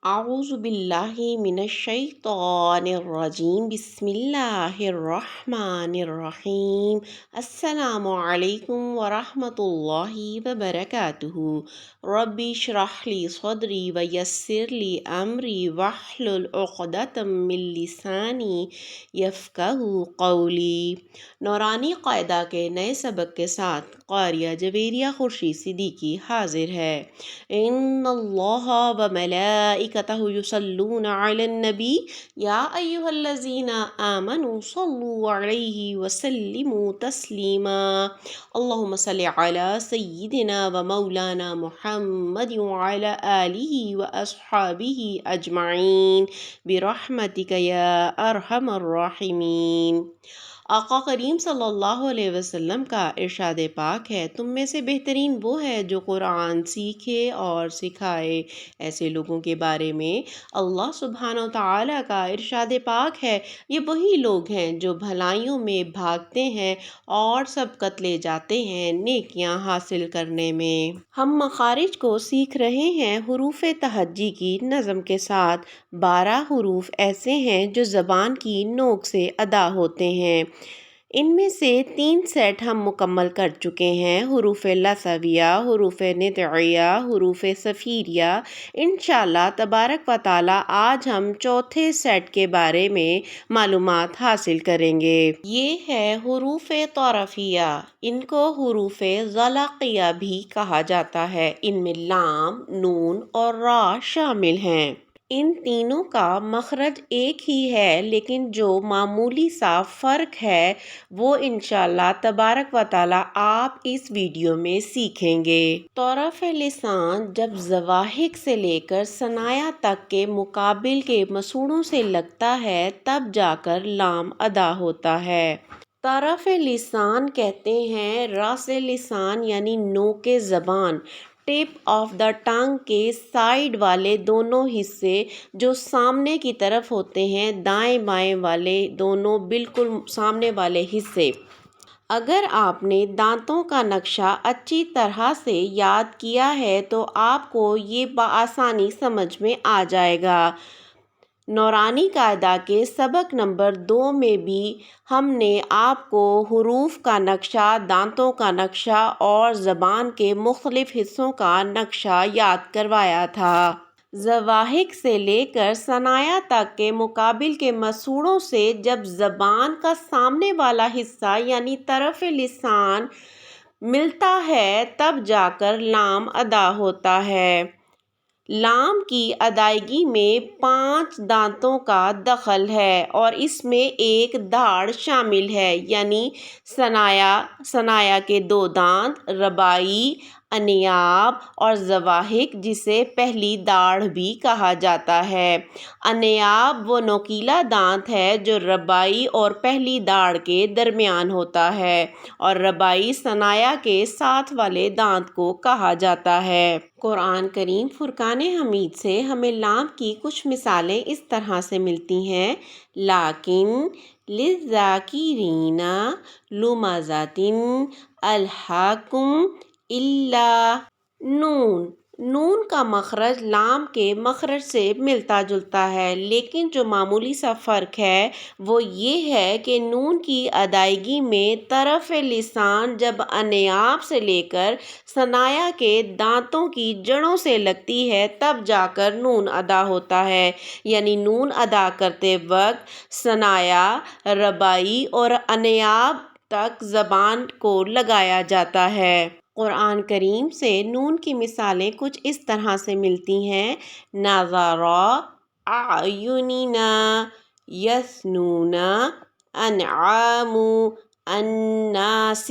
اعوذ باللہ من الشیطان الرجیم بسم اللہ الرحمن الرحیم السلام علیکم ورحمۃ اللہ وبرکاتہ رب اشرح لی صدری ویسر لی امری واحلل عقدۃ من لسانی یفقہوا قولی۔ نورانی قاعدہ کے نئے سبق کے ساتھ قاریہ جویریہ خورشید صدیقی حاضر ہے۔ ان اللہ و ملائکتہ یصلون علی النبی یا ایھا الذین آمنوا صلوا علیہ وسلموا تسلیما۔ اللہم صل علی سیدنا و مولانا محمد وعلی آلہ و اصحابہ اجمعین برحمتک یا ارحم الراحمین۔ آقا کریم صلی اللہ علیہ وسلم کا ارشاد پاک ہے، تم میں سے بہترین وہ ہے جو قرآن سیکھے اور سکھائے۔ ایسے لوگوں کے بارے میں اللہ سبحانہ و تعالیٰ کا ارشاد پاک ہے، یہ وہی لوگ ہیں جو بھلائیوں میں بھاگتے ہیں اور سبقت لے جاتے ہیں نیکیاں حاصل کرنے میں۔ ہم مخارج کو سیکھ رہے ہیں حروف تہجی کی نظم کے ساتھ۔ 12 حروف ایسے ہیں جو زبان کی نوک سے ادا ہوتے ہیں۔ ان میں سے 3 سیٹ ہم مکمل کر چکے ہیں، حروف لثویہ، حروف نطعیہ، حروف صفیریہ۔ انشاءاللہ تبارک و تعالی آج ہم چوتھے سیٹ کے بارے میں معلومات حاصل کریں گے۔ یہ ہے حروف طرفیہ، ان کو حروف ذلاقیہ بھی کہا جاتا ہے۔ ان میں لام، نون اور را شامل ہیں۔ ان تینوں کا مخرج ایک ہی ہے، لیکن جو معمولی سا فرق ہے وہ انشاءاللہ تبارک و تعالی آپ اس ویڈیو میں سیکھیں گے۔ طرف لسان جب زواحق سے لے کر ثنایا تک کے مقابل کے مسوڑوں سے لگتا ہے تب جا کر لام ادا ہوتا ہے۔ طرف لسان کہتے ہیں راس لسان یعنی نوک زبان، ٹپ آف دا ٹنگ کے سائیڈ والے دونوں حصے جو سامنے کی طرف ہوتے ہیں، دائیں بائیں والے دونوں بالکل سامنے والے حصے۔ اگر آپ نے دانتوں کا نقشہ اچھی طرح سے یاد کیا ہے تو آپ کو یہ بآسانی سمجھ میں آ جائے گا۔ نورانی قاعدہ کے سبق نمبر 2 میں بھی ہم نے آپ کو حروف کا نقشہ، دانتوں کا نقشہ اور زبان کے مختلف حصوں کا نقشہ یاد کروایا تھا۔ زواحق سے لے کر ثنایا تک کے مقابل کے مسوڑوں سے جب زبان کا سامنے والا حصہ یعنی طرف لسان ملتا ہے تب جا کر لام ادا ہوتا ہے۔ لام کی ادائیگی میں 5 دانتوں کا دخل ہے اور اس میں ایک داڑھ شامل ہے، یعنی ثنایا کے 2 دانت، رباعی، انیاب اور زواحق جسے پہلی داڑھ بھی کہا جاتا ہے۔ انیاب وہ نوکیلا دانت ہے جو رباعی اور پہلی داڑھ کے درمیان ہوتا ہے، اور رباعی ثنایا کے ساتھ والے دانت کو کہا جاتا ہے۔ قرآن کریم فرقان حمید سے ہمیں لام کی کچھ مثالیں اس طرح سے ملتی ہیں: لیکن، للذاکرین، لمزۃ، الہاکم، الا۔ نون کا مخرج لام کے مخرج سے ملتا جلتا ہے، لیکن جو معمولی سا فرق ہے وہ یہ ہے کہ نون کی ادائیگی میں طرف لسان جب انیاب سے لے کر ثنایا کے دانتوں کی جڑوں سے لگتی ہے تب جا کر نون ادا ہوتا ہے، یعنی نون ادا کرتے وقت ثنایا، رباعی اور انیاب تک زبان کو لگایا جاتا ہے۔ قرآن کریم سے نون کی مثالیں کچھ اس طرح سے ملتی ہیں: نظر، اعیننا، یثنون، انعام، الناس۔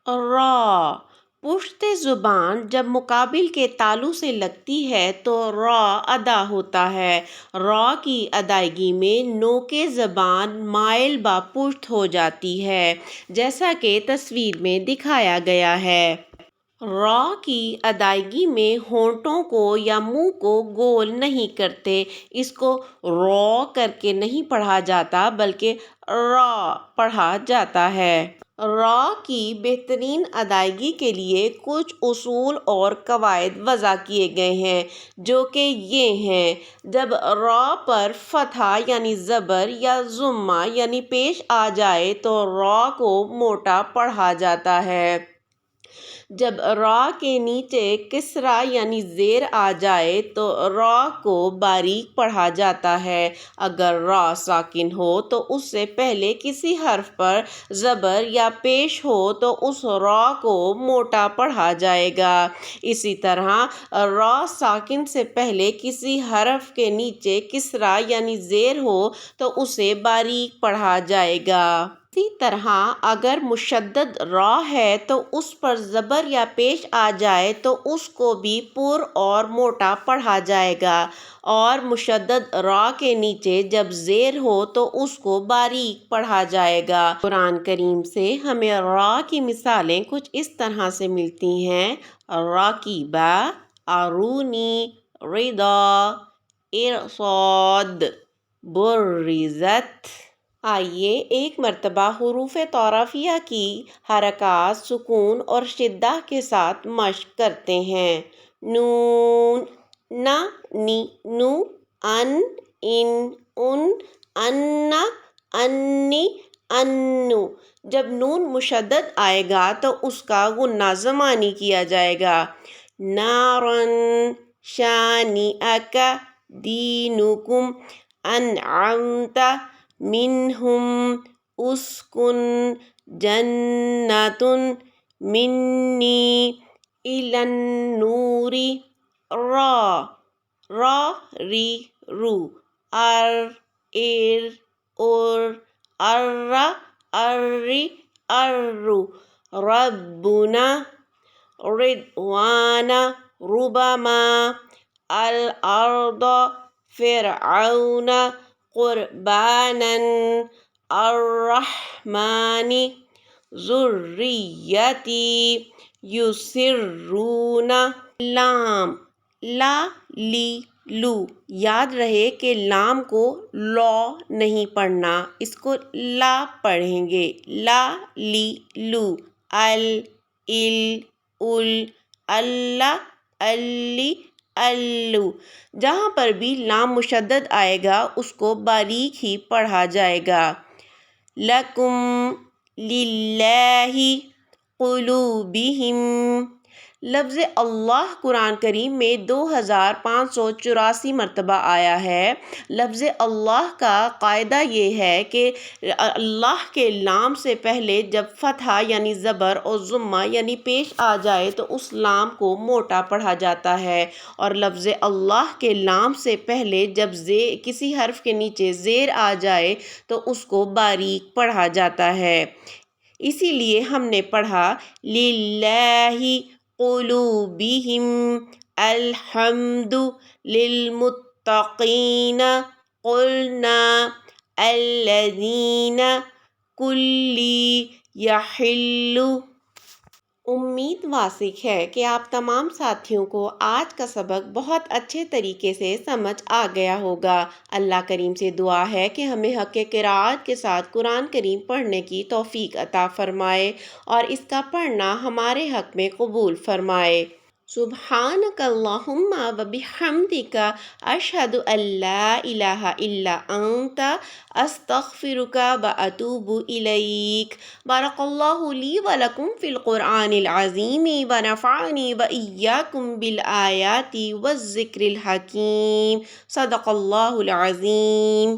را پشت زبان جب مقابل کے تالو سے لگتی ہے تو را ادا ہوتا ہے۔ را کی ادائیگی میں نوک زبان مائل با پشت ہو جاتی ہے، جیسا کہ تصویر میں دکھایا گیا ہے۔ را کی ادائیگی میں ہونٹوں کو یا منہ کو گول نہیں کرتے، اس کو را کر کے نہیں پڑھا جاتا بلکہ را پڑھا جاتا ہے۔ را کی بہترین ادائیگی کے لیے کچھ اصول اور قواعد وضع کیے گئے ہیں، جو کہ یہ ہیں: جب را پر فتحہ یعنی زبر یا ضمہ یعنی پیش آ جائے تو را کو موٹا پڑھا جاتا ہے۔ جب را کے نیچے کسرہ یعنی زیر آ جائے تو را کو باریک پڑھا جاتا ہے۔ اگر را ساکن ہو تو اس سے پہلے کسی حرف پر زبر یا پیش ہو تو اس را کو موٹا پڑھا جائے گا۔ اسی طرح را ساکن سے پہلے کسی حرف کے نیچے کسرہ یعنی زیر ہو تو اسے باریک پڑھا جائے گا۔ اسی طرح اگر مشدد را ہے تو اس پر زبر یا پیش آ جائے تو اس کو بھی پر اور موٹا پڑھا جائے گا، اور مشدد را کے نیچے جب زیر ہو تو اس کو باریک پڑھا جائے گا۔ قرآن کریم سے ہمیں را کی مثالیں کچھ اس طرح سے ملتی ہیں: راکبہ، ارونی، رضا، ارصاد، برزت۔ آئیے ایک مرتبہ حروف تعارفیہ کی حرکات سکون اور شدہ کے ساتھ مشق کرتے ہیں۔ نون، نا، نی، نو، ان، ان، انا، انی، انو۔ جب نون مشدد آئے گا تو اس کا غنہ زمانی کیا جائے گا۔ نارن، شانئک، دینکم، انعمت، منہم، اسکن، جنت، منی، الی النور، را، را، ری، رو، ار، ار، ار، اری، ارو، ربنا، رضوان، ربما، الارض، فرعون، قربانا، الرحمن، ذریتی، یسرون۔ لام، لا، لی، لو۔ یاد رہے کہ لام کو لو نہیں پڑھنا، اس کو لا پڑھیں گے۔ لا، لی، لو، ال، ال، اللہ، الی، الو۔ جہاں پر بھی لام مشدد آئے گا اس کو باریک ہی پڑھا جائے گا۔ لکم، للہ، قلوبہم۔ لفظ اللہ قرآن کریم میں 2584 مرتبہ آیا ہے۔ لفظ اللہ کا قاعدہ یہ ہے کہ اللہ کے لام سے پہلے جب فتحہ یعنی زبر اور ضمہ یعنی پیش آ جائے تو اس لام کو موٹا پڑھا جاتا ہے، اور لفظ اللہ کے لام سے پہلے جب کسی حرف کے نیچے زیر آ جائے تو اس کو باریک پڑھا جاتا ہے۔ اسی لیے ہم نے پڑھا للہ قلوبہم، الحمد للمتقین، قلنا الذین، کلی، یحل۔ امید واثق ہے کہ آپ تمام ساتھیوں کو آج کا سبق بہت اچھے طریقے سے سمجھ آ گیا ہوگا۔ اللہ کریم سے دعا ہے کہ ہمیں حق قرأت کے ساتھ قرآن کریم پڑھنے کی توفیق عطا فرمائے اور اس کا پڑھنا ہمارے حق میں قبول فرمائے۔ سبحانک اللہم و بحمدک، اشہد ان لا الہ الا انت، استغفرک و اتوب الیک۔ بارک اللہ لی و لکم فی القرآن العظیم و نفعنی و ایاکم بالآیات والذکر الحکیم۔ صدق اللہ العظیم۔